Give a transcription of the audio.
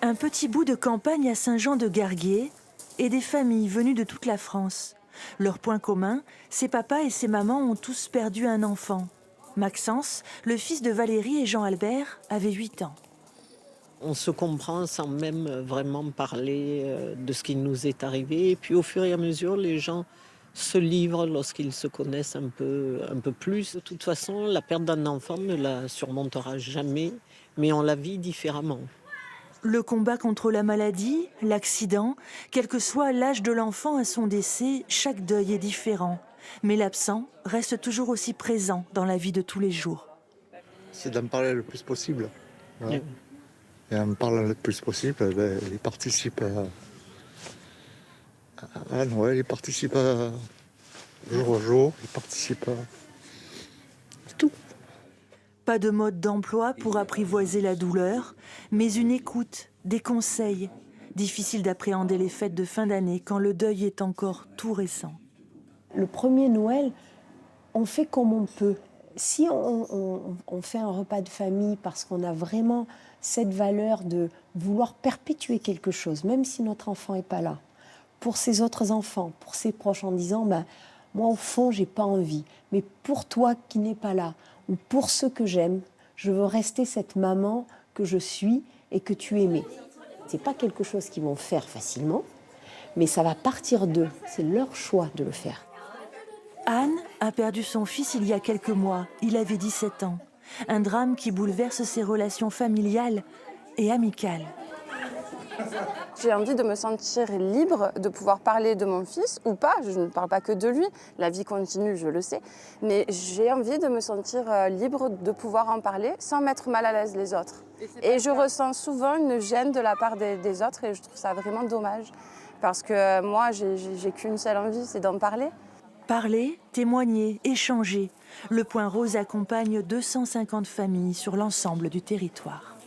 Un petit bout de campagne à Saint-Jean-de-Garguier et des familles venues de toute la France. Leur point commun, ses papas et ses mamans ont tous perdu un enfant. Maxence, le fils de Valérie et Jean-Albert, avait 8 ans. On se comprend sans même vraiment parler de ce qui nous est arrivé. Et puis au fur et à mesure, les gens se livrent lorsqu'ils se connaissent un peu plus. De toute façon, la perte d'un enfant ne la surmontera jamais, mais on la vit différemment. Le combat contre la maladie, l'accident, quel que soit l'âge de l'enfant à son décès, chaque deuil est différent. Mais l'absent reste toujours aussi présent dans la vie de tous les jours. C'est d'en parler le plus possible. Oui. Et en parlant le plus possible, ils participent à Noël, ils participent jour au jour, ils participent à tout. Pas de mode d'emploi pour apprivoiser la douleur, mais une écoute, des conseils. Difficile d'appréhender les fêtes de fin d'année quand le deuil est encore tout récent. Le premier Noël, on fait comme on peut. Si on fait un repas de famille parce qu'on a vraiment cette valeur de vouloir perpétuer quelque chose, même si notre enfant n'est pas là, pour ses autres enfants, pour ses proches, en disant moi au fond j'ai pas envie, mais pour toi qui n'es pas là, ou pour ceux que j'aime, je veux rester cette maman que je suis et que tu aimais. C'est pas quelque chose qu'ils vont faire facilement, mais ça va partir d'eux, c'est leur choix de le faire. Anne a perdu son fils il y a quelques mois. Il avait 17 ans. Un drame qui bouleverse ses relations familiales et amicales. J'ai envie de me sentir libre de pouvoir parler de mon fils ou pas. Je ne parle pas que de lui. La vie continue, je le sais. Mais j'ai envie de me sentir libre de pouvoir en parler sans mettre mal à l'aise les autres. Et je ressens souvent une gêne de la part des autres et je trouve ça vraiment dommage. Parce que moi, j'ai qu'une seule envie, c'est d'en parler. Parler, témoigner, échanger. Le Point Rose accompagne 250 familles sur l'ensemble du territoire.